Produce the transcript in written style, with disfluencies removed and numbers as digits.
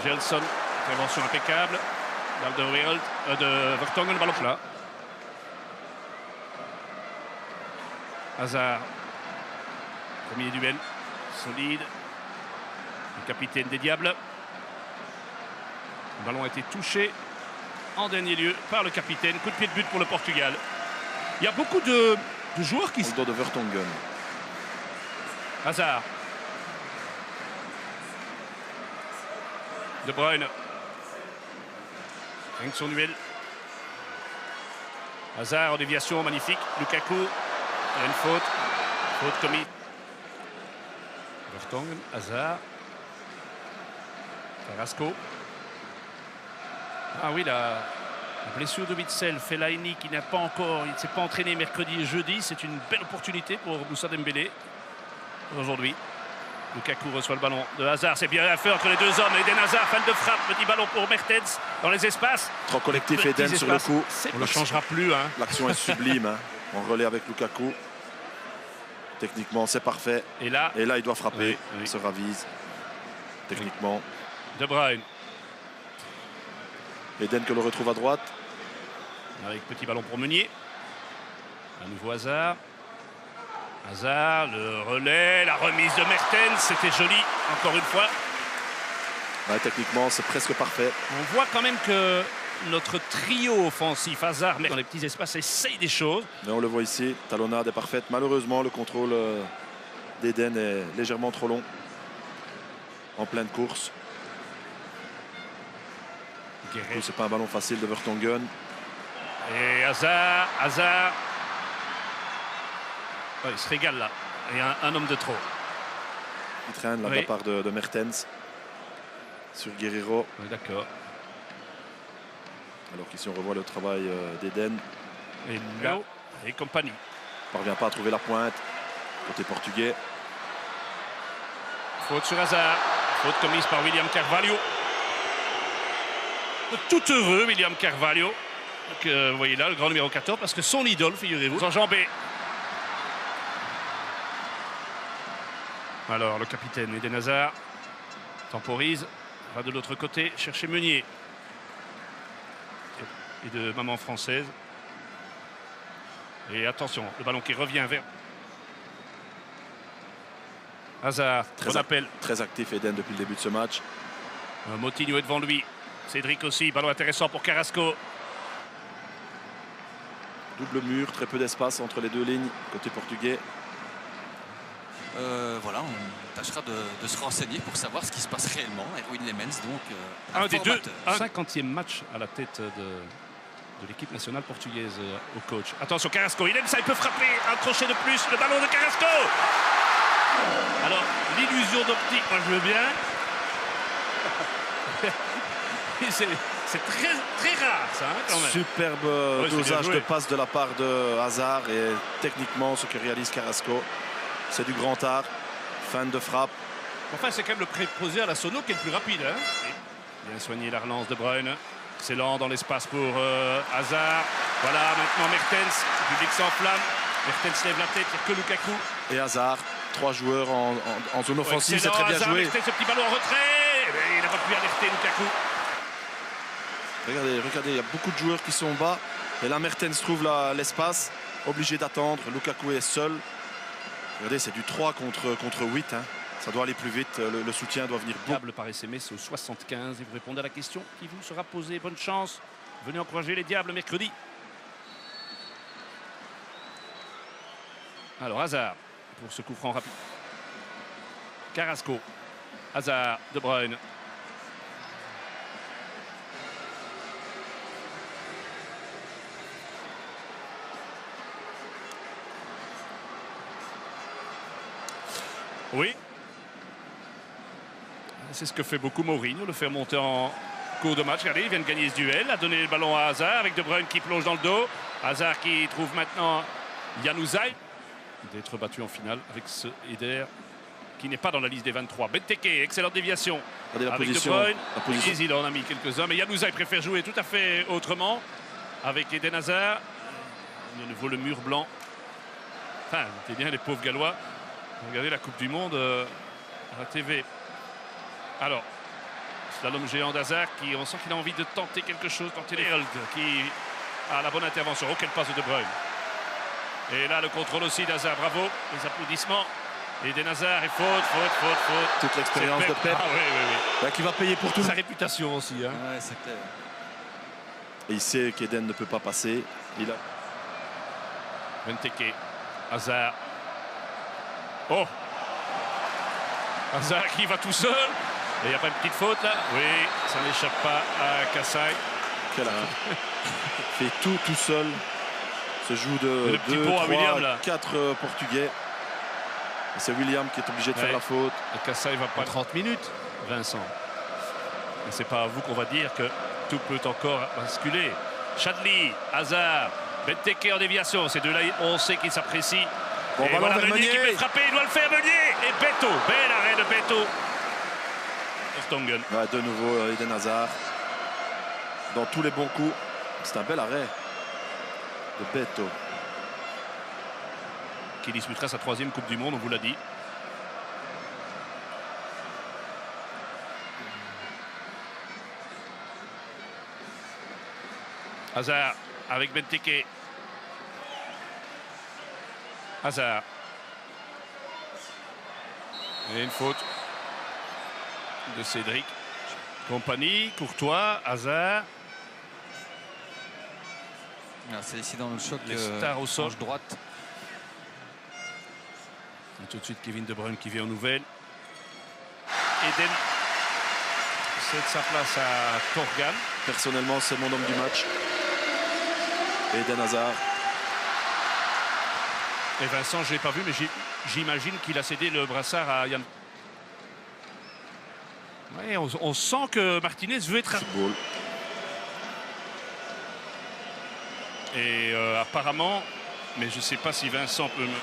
Gelson, intervention impeccable. De Vertonghen, ballon plat. Hazard, premier duel, solide. Le capitaine des Diables. Le ballon a été touché en dernier lieu par le capitaine. Coup de pied de but pour le Portugal. Il y a beaucoup de joueurs qui... Au dos de Vertonghen. Hazard. De Bruyne. Avec son duel. Hazard en déviation magnifique. Lukaku. Il y a une faute. Faute commise. Vertonghen. Hazard. Carrasco. Ah oui, la blessure de Witsel. Fellaini qui n'a pas encore... Il ne s'est pas entraîné mercredi et jeudi. C'est une belle opportunité pour Moussa Dembélé aujourd'hui. Lukaku reçoit le ballon de Hazard. C'est bien à faire entre les deux hommes. Eden Hazard, fan de frappe. Petit ballon pour Mertens dans les espaces. Trop collectif Eden sur le coup. On ne le changera plus. Hein. L'action est sublime. Hein. On relaie avec Lukaku. Techniquement, c'est parfait. Et là, il doit frapper. Oui. Il se ravise. Techniquement. De Bruyne. Eden que l'on retrouve à droite. Avec petit ballon pour Meunier. À nouveau Hazard. Hazard, le relais, la remise de Mertens, c'était joli, encore une fois. Ouais, techniquement, c'est presque parfait. On voit quand même que notre trio offensif, Hazard, dans les petits espaces, essaye des choses. Mais on le voit ici, talonnade est parfaite. Malheureusement, le contrôle d'Eden est légèrement trop long. En pleine course. C'est pas un ballon facile de Vertonghen. Et Hazard. Ouais, il se régale là. Il y a un homme de trop. Il traîne là de la part de Mertens sur Guerreiro. Oui, d'accord. Alors qu'ici on revoit le travail d'Eden. Et là, et compagnie. Il ne parvient pas à trouver la pointe. Côté portugais. Faute sur Hazard. Faute commise par William Carvalho. Tout heureux, William Carvalho. Donc, vous voyez là, le grand numéro 14, parce que son idole, figurez-vous, enjambé. Alors, le capitaine Eden Hazard temporise, va de l'autre côté chercher Meunier. Et de maman française. Et attention, le ballon qui revient vers Hazard. Bon appel. Très actif Eden depuis le début de ce match. Moutinho est devant lui. Cédric aussi, ballon intéressant pour Carrasco. Double mur, très peu d'espace entre les deux lignes, côté portugais. Voilà, on tâchera de se renseigner pour savoir ce qui se passe réellement. Erwin Lemmens, donc un des deux, 50e match à la tête de l'équipe nationale portugaise au coach. Attention, Carrasco, il aime ça, il peut frapper. Un crochet de plus, le ballon de Carrasco. Alors, l'illusion d'optique, moi je veux bien. C'est très rare ça, hein, quand même. Superbe dosage de passe de la part de Hazard et techniquement ce que réalise Carrasco. C'est du grand art, fin de frappe. Enfin, c'est quand même le préposé à la sono qui est le plus rapide. Hein. Bien soigné la relance de Bruyne. Excellent dans l'espace pour Hazard. Voilà, maintenant Mertens. Le public s'enflamme. Mertens lève la tête, il n'y a que Lukaku. Et Hazard, 3 joueurs en zone offensive, c'est très bien Hazard, joué. Mertens, ce petit ballon en retrait. Et il n'a pas pu alerter Lukaku. Regardez, il y a beaucoup de joueurs qui sont bas. Et là, Mertens trouve l'espace, obligé d'attendre. Lukaku est seul. Regardez, c'est du 3 contre 8. Hein. Ça doit aller plus vite. Le soutien doit venir beaucoup. Diable par SMS au 75. Et vous répondez à la question qui vous sera posée. Bonne chance. Venez encourager les Diables mercredi. Alors, Hazard pour ce coup franc rapide. Carrasco. Hazard, De Bruyne. Oui. C'est ce que fait beaucoup Mourinho, le faire monter en cours de match. Regardez, il vient de gagner ce duel, a donné le ballon à Hazard avec De Bruyne qui plonge dans le dos. Hazard qui trouve maintenant Januzaj. D'être battu en finale avec ce Eder qui n'est pas dans la liste des 23. Benteke, excellente déviation. Regardez la avec position. De Bruyne. La position. Il en a mis quelques-uns, mais Januzaj préfère jouer tout à fait autrement avec Eden Hazard. De nouveau le mur blanc. Enfin, c'est bien les pauvres Gallois. Regardez la Coupe du Monde à la TV. Alors, slalom géant d'Hazard qui, on sent qu'il a envie de tenter quelque chose quand il est Herald qui a la bonne intervention. Oh, quelle passe de De Bruyne. Et là, le contrôle aussi d'Hazard. Bravo, les applaudissements. Eden Hazard et faute. Toute l'expérience de Pep. Ah oui. Là, qui va payer pour tout. Sa réputation aussi. Hein. Ouais, c'est clair. Et il sait qu'Eden ne peut pas passer. Il a... Benteke, Hazard. Oh, Hazard qui va tout seul. Et il n'y a pas une petite faute là? Oui, ça n'échappe pas à Kassai. Quel fait tout seul. Se joue de Le petit 2, pont à 3, William, là. 4 Portugais. Et c'est William qui est obligé de faire la faute. Et Kassai va pas 30 minutes, Vincent. Et c'est pas à vous qu'on va dire que tout peut encore basculer. Chadli, Hazard, Benteke en déviation. Ces deux-là, on sait qu'ils s'apprécient. Bon, et voilà Meunier qui peut frapper, il doit le faire, Meunier. Et Beto, bel arrêt de Beto. Vertonghen. Ouais, de nouveau Eden Hazard. Dans tous les bons coups. C'est un bel arrêt de Beto. Qui disputera sa 3e Coupe du Monde, on vous l'a dit. Hazard avec Benteke. Hazard. Et une faute de Cédric. Compagnie, Courtois, Hazard. C'est ici dans le choc. Les stars au sol. Gauche droite. Et tout de suite Kevin De Bruyne qui vient aux nouvelles. Eden cède sa place à Torgan. Personnellement, c'est mon homme du match. Eden Hazard. Et Vincent, je ne l'ai pas vu, mais j'imagine qu'il a cédé le brassard à Yann. Ouais, on sent que Martinez veut être... Football. Et apparemment, mais je ne sais pas si Vincent peut me